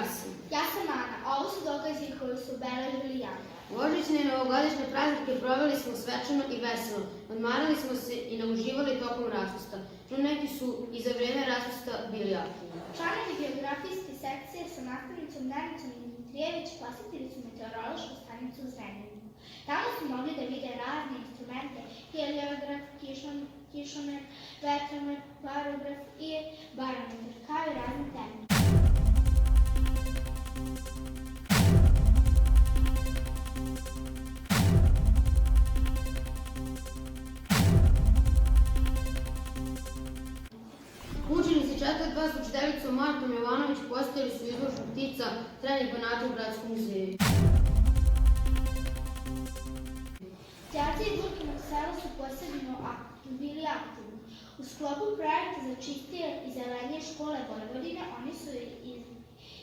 Arsen. Ja sam Ana, a ovo su događaji koji su obeležili januar. Božićne i novogodišnje praznike proveli smo svečano i veselo, odmarali smo se i nauživali tokom raspusta, no neki su i za vreme raspusta bili aktivni. Članovi geografijske sekcije sa nastavnicom Nenicom Dimitrijević posetili su meteorološku stanicu u Zrenjaninu. Tamo su mogli da vide razne instrumente, heliograf, kišomer, vetromer, barograf i barometar, kao i razne tehnike. Učenici 4. klasa s učiteljicom Martom Jovanović postavili su izložbu ptica trenih banata u Gradskom muzeju. Đaci iz Lukinog sela su posebno bili aktivni. U sklopu projekta za čistije i zelenije škole Vojvodine oni su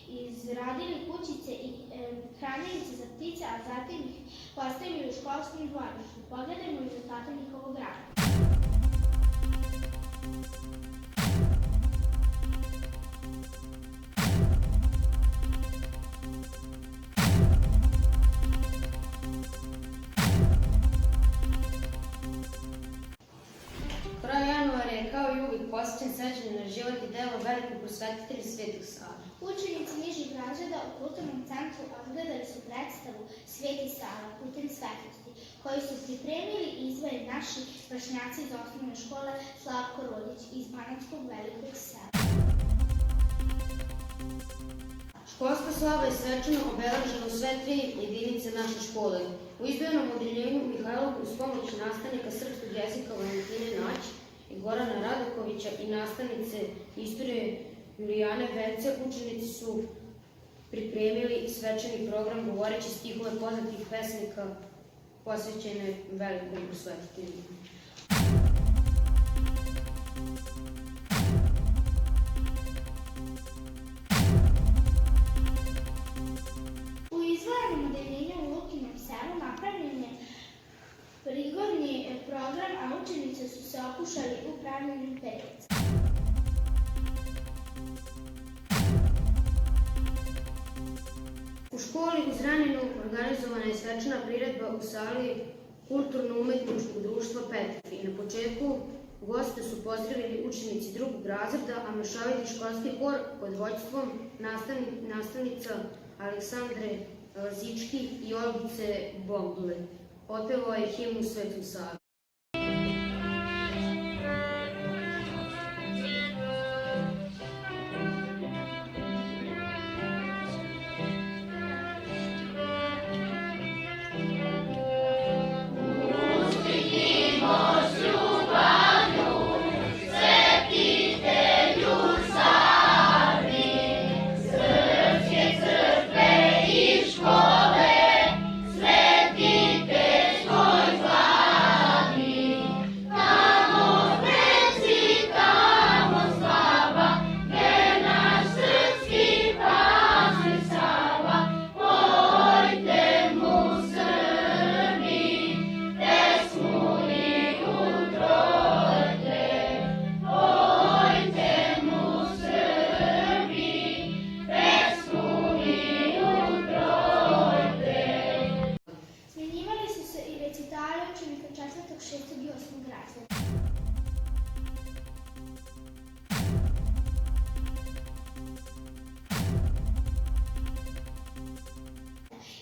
izradili kućice i hranilice za ptice, a zatim ih postavili u školskom dvorištu. Pogledajmo rezultate njihovog rada. Kraj januara je kao i uvijek posvećen sećanju na život i delo velikog prosvetitelja Svetog Save. Učenici nižih razreda u kulturnom centru odgledali su predstavu Sveti Sava putem svetlosti, koju su pripremili i izveli naši vršnjaci iz osnovne škole Slavko Rodić iz Banatskog Velikog sela. Školska slava je svečano obeležena u sve tri jedinice naše škole. U izdvojenom odeljenju Mihajlovke uz pomoć nastavnika srpskog jezika Valentine Nać i Gorana Radakovića i nastavnice istorije Julijane Vence učenici su pripremili svečani program govoreći stihove poznatih pesnika posvećene velikom prosvetitelju. U izdvojenom odeljenju u Lukinom selu napravljen je prigodni program, a učenice su se okušali u pravljenju perica. U školi u Zrenjaninu organizovana je svečana priredba u sali Kulturno-umetničkog društva Petar i na početku goste su pozdravili učenici drugog razreda, a mešoviti školski hor pod vođstvom nastavnica Aleksandre Lazički i Olgice Bogdule. Otpevao je himnu Svetom Savi.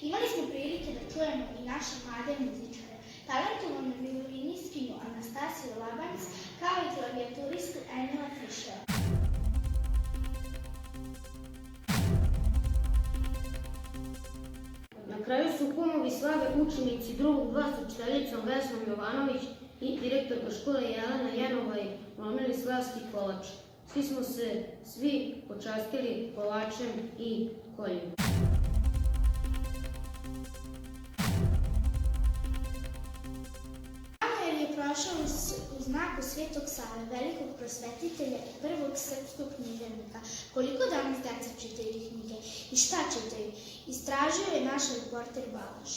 Imali smo prilike da čujemo i naše mlade muzičare, talentovanu violinistkinju Anastasiju Labanc, kao i klavijaturistu Emila Fišera. Na kraju su kumovi slave učenici drugog dva s učiteljicom Vesnom Jovanović i direktorka škole Jelena Jenovaj lomili slavski kolač. Svi smo se počastili kolačem i koljem. Prošao u znaku Svetog Save, velikog prosvetitelja i prvog srpskog književnika. Koliko danas deca čitaju knjige i šta čitaju? Istražio je naš reporter Balaš.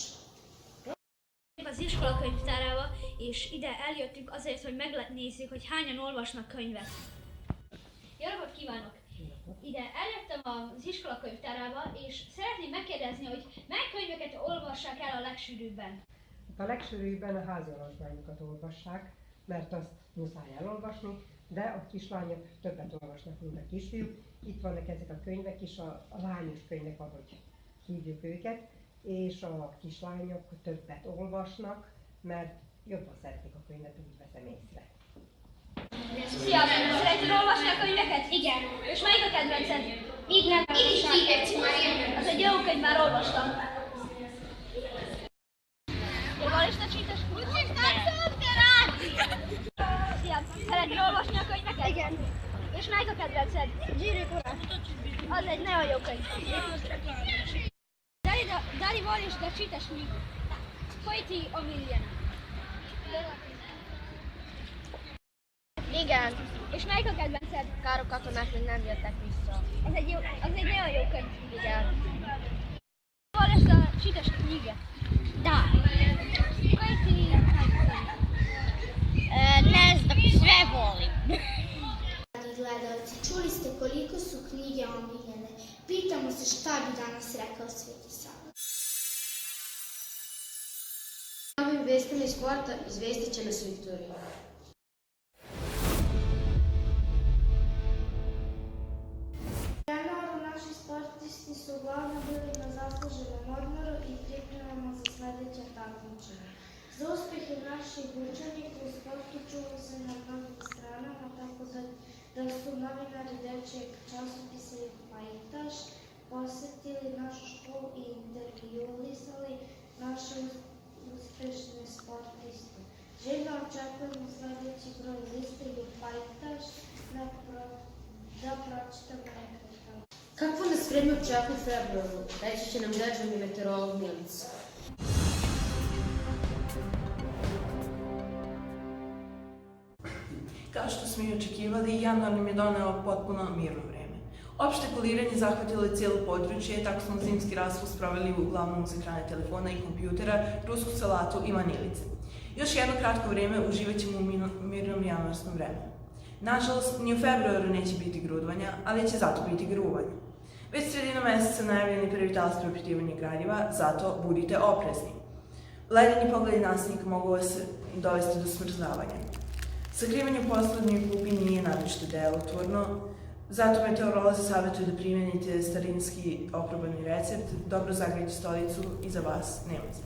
Az iskolakönyvtárába, és ide eljöttünk azért, hogy megnézzük, hogy hányan olvasnak könyvet. Jó napot kívánok! Ide eljöttem az iskolakönyvtárába, és szeretném megkérdezni, hogy mely könyveket olvassák el a legsűrűbben. A legsűrűbben a háziolvasmányokat olvassák, mert azt muszáj elolvasni, de a kislányok többet olvasnak, mint a kisfiúk. Itt vannak ezek a könyvek is, a lányos könyvek, ahogy hívjuk őket, és a kislányok többet olvasnak, mert jobban szeretik a könyvet, úgy veszem észre. Sziasztok! Szeretnél olvasni a könyveket? Igen. És melyik a kedvenced? Így nem. Az egy jó könyv, már olvastam. Jóvalista csítes? Sziasztok! Szeretnél olvasni a könyveket? Igen. És melyik a kedvenced? Gyűrűk ura. Az egy nagyon jó könyv. Dali Walista czytasz mi? Pojti Omiliana. Igen. És melyik a kedvenced? Károk katonák még nem jöttek vissza. Az egy nagyon jó könyv. Igen. Walista czytasz knigę? Da. Pojti... Ne znam, sve volim. Dragi gledalci, čuli ste koliko su knjige omiljene. Pitamo se šta bi danas rekao Sveti Sava. Novim vestima iz sporta izvestit će nas Viktorija. Januaru naši sportisti su uglavnom bili na zasluženom odmoru i pripremamo za sledeće takmičenje. Za uspehe naših učenika u sportu čuva se na mnogim stranama, tako da su novinari dečjeg časopisa Pajtaš posetili našu školu i intervjuisali naše uspešne sportiste. Željno očekujemo sledeći broj liste Pajtaš da pročitamo nekakav. Kako nas vreme očekuje u februaru? Reći će nam dežurni meteorolog Milica. Kao što smo i očekivali, januar nam je doneo potpuno mirno vreme. Opšte koliranje zahvatilo je cijelo područje, tako smo zimski raspust proveli uglavnom uz ekrane telefona i kompjutera, rusku salatu i vanilice. Još jedno kratko vrijeme uživat ćemo u mirnom januarskom vremenu. Nažalost, ni u februaru neće biti grudvanja, ali će zato biti gruvanja. Već sredinom meseca najavljeni prvi talas propitivanja gradiva, zato budite oprezni. Ledeni pogledi nasilnika mogu vas dovesti do smrzavanja. Sakrivanje u poslednjoj klupi nije naročito delotvorno, zato meteorolozi savjetuju da primjenite starinski oprobani recept, dobro zagrejte stolicu i za vas nema za.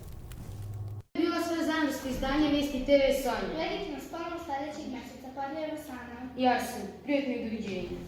Bilo sve zajedničko izdanje Vesti TV Sonja. Gledajte nas ponovno sledećeg meseca. Pozdrav Sana. I Arsen. Prijetno i doviđenja.